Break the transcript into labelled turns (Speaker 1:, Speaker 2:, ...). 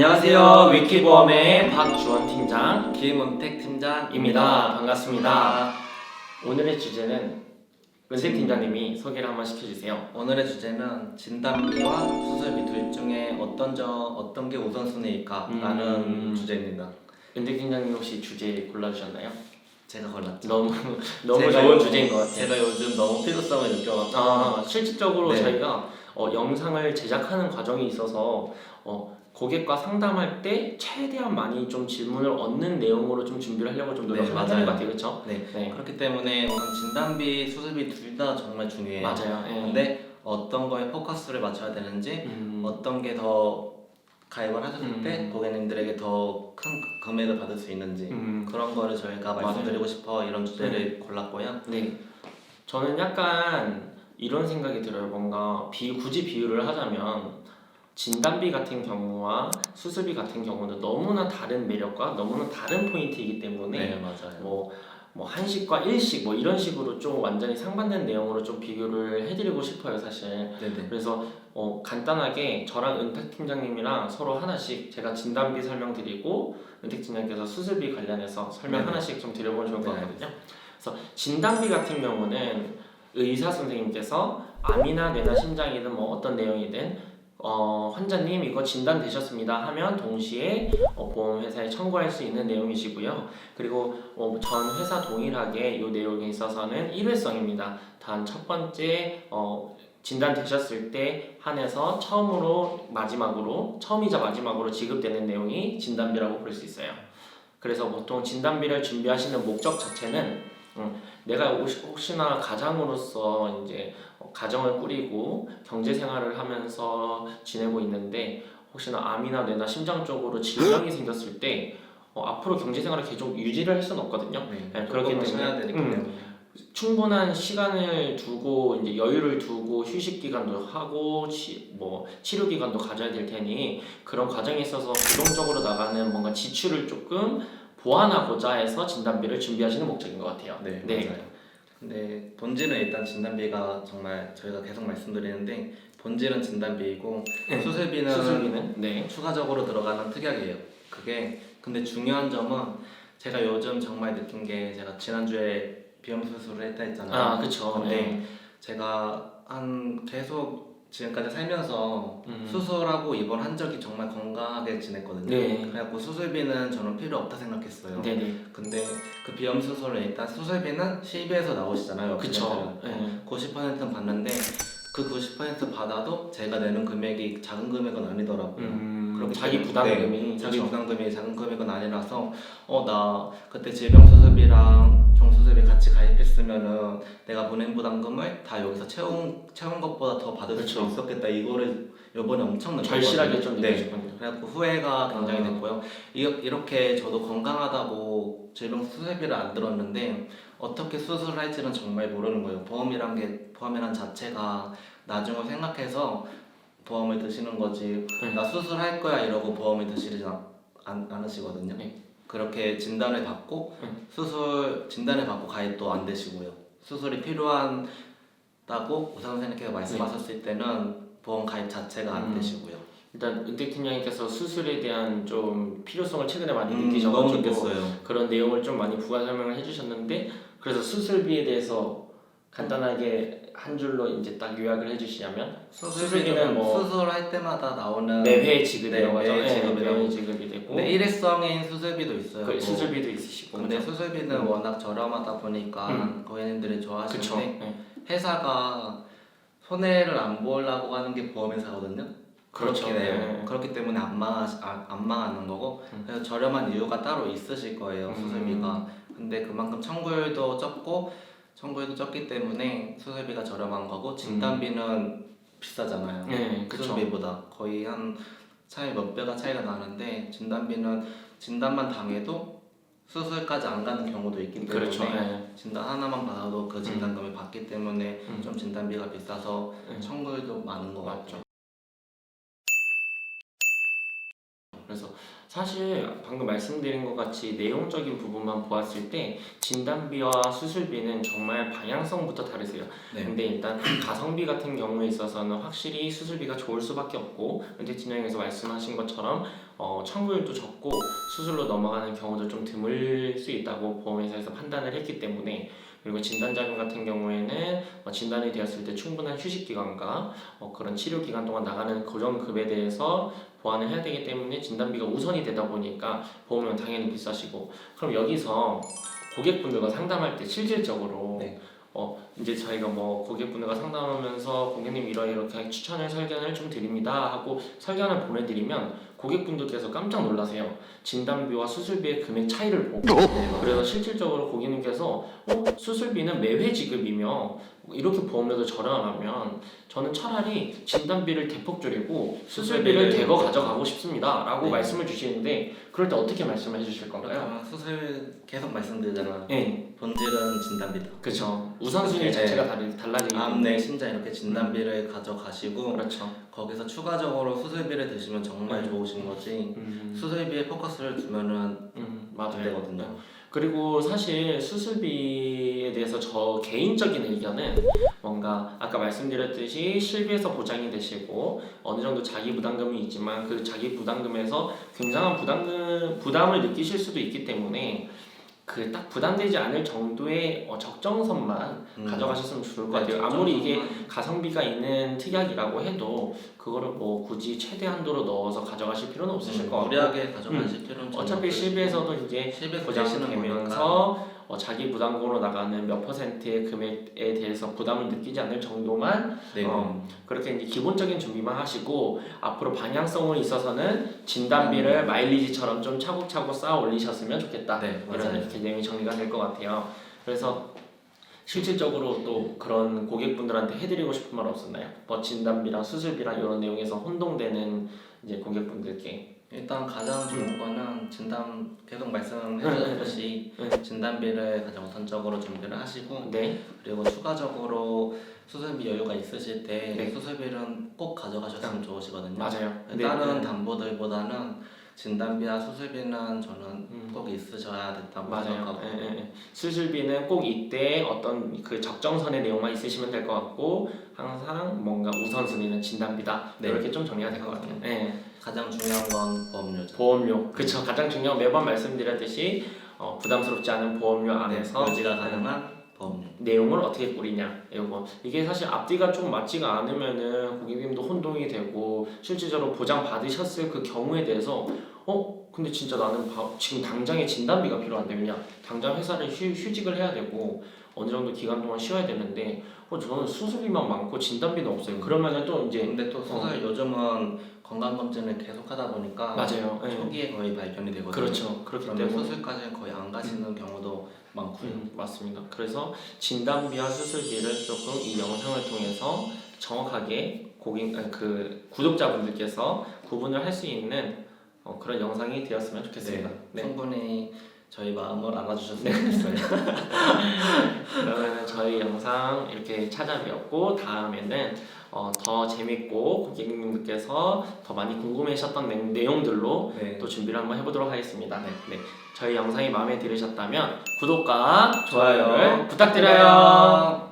Speaker 1: 안녕하세요. 위키보험의
Speaker 2: 박주원 팀장
Speaker 1: 김은택 팀장입니다.
Speaker 2: 입니다. 반갑습니다. 오늘의 주제는 은택 팀장님이 소개를 한번 시켜주세요.
Speaker 1: 오늘의 주제는 진단비와 수술비 둘 중에 어떤 게 우선순위일까라는 주제입니다.
Speaker 2: 은택 팀장님 혹시 주제 골라주셨나요?
Speaker 1: 제가 골랐죠.
Speaker 2: 너무
Speaker 1: 제가
Speaker 2: 좋은 주제인 것 같아요.
Speaker 1: 제가 요즘 너무 필요성을 느껴가지고
Speaker 2: 실질적으로
Speaker 1: 네.
Speaker 2: 저희가 영상을 제작하는 과정에 있어서 고객과 상담할 때 최대한 많이 좀 질문을 얻는 내용으로 좀 준비를 하려고 좀 노력을 하는 것 같아요. 그렇죠?
Speaker 1: 네. 그렇기 때문에 우선 진단비, 수술비 둘 다 정말 중요해요.
Speaker 2: 맞아요.
Speaker 1: 근데 어떤 거에 포커스를 맞춰야 되는지 어떤 게 더 가입을 하셨을 때 고객님들에게 더 큰 금액을 받을 수 있는지 그런 거를 저희가 말씀드리고 싶어 이런 주제를 골랐고요.
Speaker 2: 네. 저는 약간 이런 생각이 들어요. 뭔가 굳이 비유를 하자면 진단비 같은 경우와 수술비 같은 경우는 너무나 다른 매력과 너무나 다른 포인트이기 때문에
Speaker 1: 네, 맞아요.
Speaker 2: 뭐 한식과 일식 뭐 이런 식으로 좀 완전히 상반된 내용으로 좀 비교를 해드리고 싶어요, 사실.
Speaker 1: 네네.
Speaker 2: 그래서 간단하게 저랑 은택 팀장님이랑 서로 하나씩 제가 진단비 설명드리고 은택 팀장님께서 수술비 관련해서 설명
Speaker 1: 네네.
Speaker 2: 하나씩 좀 드려보면 좋을 것
Speaker 1: 네.
Speaker 2: 같거든요. 그래서 진단비 같은 경우는 의사 선생님께서 암이나 뇌나 심장이든 뭐 어떤 내용이든 환자님 이거 진단되셨습니다 하면 동시에 보험회사에 청구할 수 있는 내용이시고요. 그리고 전 회사 동일하게 이 내용에 있어서는 일회성입니다. 단 첫 번째 진단되셨을 때 한해서 처음이자 마지막으로 지급되는 내용이 진단비라고 볼 수 있어요. 그래서 보통 진단비를 준비하시는 목적 자체는 내가 혹시나 가장으로서 이제 가정을 꾸리고 경제 생활을 하면서 지내고 있는데 혹시나 암이나 뇌나 심장 쪽으로 질병이 생겼을 때 앞으로 경제 생활을 계속 유지를 할 수는 없거든요. 그렇기 때문에 충분한 시간을 두고 이제 여유를 두고 휴식 기간도 하고 치료 기간도 가져야 될 테니 그런 과정에 있어서 부동적으로 나가는 뭔가 지출을 조금 보완하고자 해서 진단비를 준비하시는 목적인 것 같아요.
Speaker 1: 네, 맞아요. 근데 본질은 일단 진단비가 정말 저희가 계속 말씀드리는데 본질은 진단비이고 수술비는
Speaker 2: 네.
Speaker 1: 추가적으로 들어가는 특약이에요. 근데 중요한 점은 제가 요즘 정말 느낀 게 제가 지난주에 비염 수술을 했다 했잖아요.
Speaker 2: 그쵸.
Speaker 1: 근데 제가 계속 지금까지 살면서 수술하고 입원한 적이 정말 건강하게 지냈거든요.
Speaker 2: 네.
Speaker 1: 그래갖고 수술비는 저는 필요 없다 생각했어요.
Speaker 2: 네네.
Speaker 1: 근데 그 비염 수술은 일단 수술비는 CB에서 나오시잖아요.
Speaker 2: 그쵸. 네.
Speaker 1: 90%는 받는데 그 90% 받아도 제가 내는 금액이 작은 금액은 아니더라고요.
Speaker 2: 자기 부담금이
Speaker 1: 자기 부담금이 작은 금액은 아니라서 나 그때 질병 수술비랑 종수술비 같이 가입했으면은 내가 보낸 부담금을 다 여기서 채운 것보다 더 받을 수 있었겠다. 이거를 요번에 엄청 느꼈거든요.
Speaker 2: 절실하게 좀 느껴졌군요.
Speaker 1: 그래갖고 후회가 굉장히 됐고요. 이렇게 저도 건강하다고 질병 수술비를 안 들었는데 어떻게 수술을 할지는 정말 모르는 거예요. 보험이란 자체가 나중을 생각해서 보험을 드시는 거지. 나 수술할 거야 이러고 보험을 드시지 않으시거든요. 그렇게 진단을 받고 진단을 받고 가입도 안 되시고요. 수술이 필요하다고 의사 선생님께서 말씀하셨을 때는 보험 가입 자체가 안 되시고요.
Speaker 2: 일단 은택 팀장님께서 수술에 대한 좀 필요성을 최근에 많이 느끼셔가지고
Speaker 1: 너무 느꼈어요.
Speaker 2: 그런 내용을 좀 많이 부가 설명을 해주셨는데 그래서 수술비에 대해서 간단하게 한 줄로 이제 딱 요약을 해주시자면 수술비는
Speaker 1: 수술할 때마다 나오는
Speaker 2: 매회 지급이라고 하죠.
Speaker 1: 매회
Speaker 2: 지급이 되고
Speaker 1: 근데 일회성인 수술비도 있어요.
Speaker 2: 수술비도 있으시고
Speaker 1: 근데 수술비는 워낙 저렴하다 보니까 고객님들이 좋아하시는데 회사가 손해를 안 보려고 하는 게 보험회사거든요.
Speaker 2: 그렇죠.
Speaker 1: 그렇기 때문에 안 망하는 거고 그래서 저렴한 이유가 따로 있으실 거예요. 수술비가. 근데 그만큼 청구율도 적기 때문에 수술비가 저렴한 거고 진단비는 비싸잖아요. 수술비보다 거의 한 몇 배가 차이가 나는데 진단비는 진단만 당해도 수술까지 안 가는 경우도 있기 때문에 진단 하나만 받아도 그 진단금을 받기 때문에 좀 진단비가 비싸서 청구율도 많은 것 같죠.
Speaker 2: 그래서 사실 방금 말씀드린 것 같이 내용적인 부분만 보았을 때 진단비와 수술비는 정말 방향성부터 다르세요.
Speaker 1: 네.
Speaker 2: 근데 일단 가성비 같은 경우에 있어서는 확실히 수술비가 좋을 수밖에 없고 은퇴 진영에서 말씀하신 것처럼 청구율도 적고 수술로 넘어가는 경우도 좀 드물 수 있다고 보험회사에서 판단을 했기 때문에 그리고 진단자금 같은 경우에는 진단이 되었을 때 충분한 휴식 기간과 그런 치료 기간 동안 나가는 고정급에 대해서 보완을 해야 되기 때문에 진단비가 우선이 되다 보니까 보험료는 당연히 비싸시고 그럼 여기서 고객분들과 상담할 때 실질적으로
Speaker 1: 네.
Speaker 2: 이제 저희가 뭐 고객분들과 상담하면서 고객님 이렇게 추천을 설견을 좀 드립니다 하고 설견을 보내드리면 고객분들께서 깜짝 놀라세요. 진단비와 수술비의 금액 차이를 보고 그래서 실질적으로 고객님께서 수술비는 매회 지급이며 이렇게 보험료도 저렴하면 저는 차라리 진단비를 대폭 줄이고 수술비를 대거 가져가고 싶습니다 라고
Speaker 1: 네.
Speaker 2: 말씀을 주시는데 그럴 때 어떻게 말씀을 해주실 건가요?
Speaker 1: 수술 계속 말씀드리잖아.
Speaker 2: 네,
Speaker 1: 본질은 진단비다.
Speaker 2: 그렇죠. 우선순위
Speaker 1: 네.
Speaker 2: 자체가 달라지기 때문에
Speaker 1: 암내 심장 이렇게 진단비를 가져가시고
Speaker 2: 그렇죠.
Speaker 1: 거기서 추가적으로 수술비를 드시면 정말 좋으신 거지. 수술비에 포커스를 두면은 안
Speaker 2: 맞아요.
Speaker 1: 되거든요.
Speaker 2: 그리고 사실 수술비에 대해서 저 개인적인 의견은 뭔가 아까 말씀드렸듯이 실비에서 보장이 되시고 어느 정도 자기 부담금이 있지만 그 자기 부담금에서 굉장한 부담을 느끼실 수도 있기 때문에 그 딱 부담되지 않을 정도의 적정선만 가져가셨으면 좋을 것 같아요. 아무리 이게 가성비가 있는 특약이라고 해도 그거를 뭐 굳이 최대한도로 넣어서 가져가실 필요는 없으실 것 같고
Speaker 1: 무리하게 가져가실 필요는 전혀
Speaker 2: 어차피
Speaker 1: 없으시고.
Speaker 2: 실비에서도 이제
Speaker 1: 실비에서
Speaker 2: 보장이
Speaker 1: 내시는
Speaker 2: 되면서 자기 부담금으로 나가는 몇 퍼센트의 금액에 대해서 부담을 느끼지 않을 정도만
Speaker 1: 네.
Speaker 2: 그렇게 이제 기본적인 준비만 하시고 앞으로 방향성에 있어서는 진단비를 마일리지처럼 좀 차곡차곡 쌓아 올리셨으면 좋겠다.
Speaker 1: 네,
Speaker 2: 이런
Speaker 1: 맞아요.
Speaker 2: 이렇게 내용이 정리가 될 것 같아요. 그래서 실질적으로 또 그런 고객분들한테 해드리고 싶은 말 없었나요? 뭐 진단비랑 수술비랑 이런 내용에서 혼동되는 이제 고객분들께
Speaker 1: 일단 가장 좋은 거는 진단 계속 말씀해주셨듯이 진단비를 가장 우선적으로 준비를 하시고
Speaker 2: 네.
Speaker 1: 그리고 추가적으로 수술비 여유가 있으실 때
Speaker 2: 네.
Speaker 1: 수술비는 꼭 가져가셨으면 좋으시거든요.
Speaker 2: 맞아요.
Speaker 1: 다른 담보들보다는 진단비와 수술비는 저는 꼭 있으셔야 된다고
Speaker 2: 맞아요.
Speaker 1: 생각하고
Speaker 2: 수술비는 꼭 이때 어떤 그 적정선의 내용만 있으시면 될 것 같고 항상 뭔가 우선순위는 진단비다.
Speaker 1: 네.
Speaker 2: 이렇게 좀 정리가 될 것 같아요. 네.
Speaker 1: 가장 중요한 건 보험료죠.
Speaker 2: 보험료. 그쵸. 가장 중요한 매번 말씀드렸듯이 부담스럽지 않은 보험료 안에서
Speaker 1: 유지가 가능한 보험료.
Speaker 2: 내용을 어떻게 꾸리냐 이게 사실 앞뒤가 좀 맞지가 않으면은 고객님도 혼동이 되고 실질적으로 보장 받으셨을 그 경우에 대해서 근데 진짜 나는 지금 당장에 진단비가 필요한데 왜냐 당장 회사를 휴직을 해야 되고 어느 정도 기간 동안 쉬어야 되는데 저는 수술비만 많고 진단비는 없어요. 그러면은 또 이제
Speaker 1: 근데 또 수술 요즘은 건강검진을 계속 하다 보니까
Speaker 2: 맞아요.
Speaker 1: 초기에 거의 발견이 되거든요.
Speaker 2: 그렇죠. 그렇기
Speaker 1: 그러면
Speaker 2: 때문에
Speaker 1: 수술까지는 거의 안 가시는 경우도 많고요.
Speaker 2: 맞습니다. 그래서 진단비와 수술비를 조금 이 영상을 통해서 정확하게 구독자분들께서 구분을 할 수 있는 그런 영상이 되었으면 좋겠습니다. 네.
Speaker 1: 충분히 저희 마음을 알아주셨으면 좋겠어요.
Speaker 2: 그러면 저희 영상 이렇게 찾아뵙고 다음에는 더 재밌고 고객님들께서 더 많이 궁금해하셨던 내용들로
Speaker 1: 네.
Speaker 2: 또 준비를 한번 해보도록 하겠습니다.
Speaker 1: 네.
Speaker 2: 네. 저희 영상이 마음에 들으셨다면 구독과 좋아요를
Speaker 1: 좋아요
Speaker 2: 부탁드려요.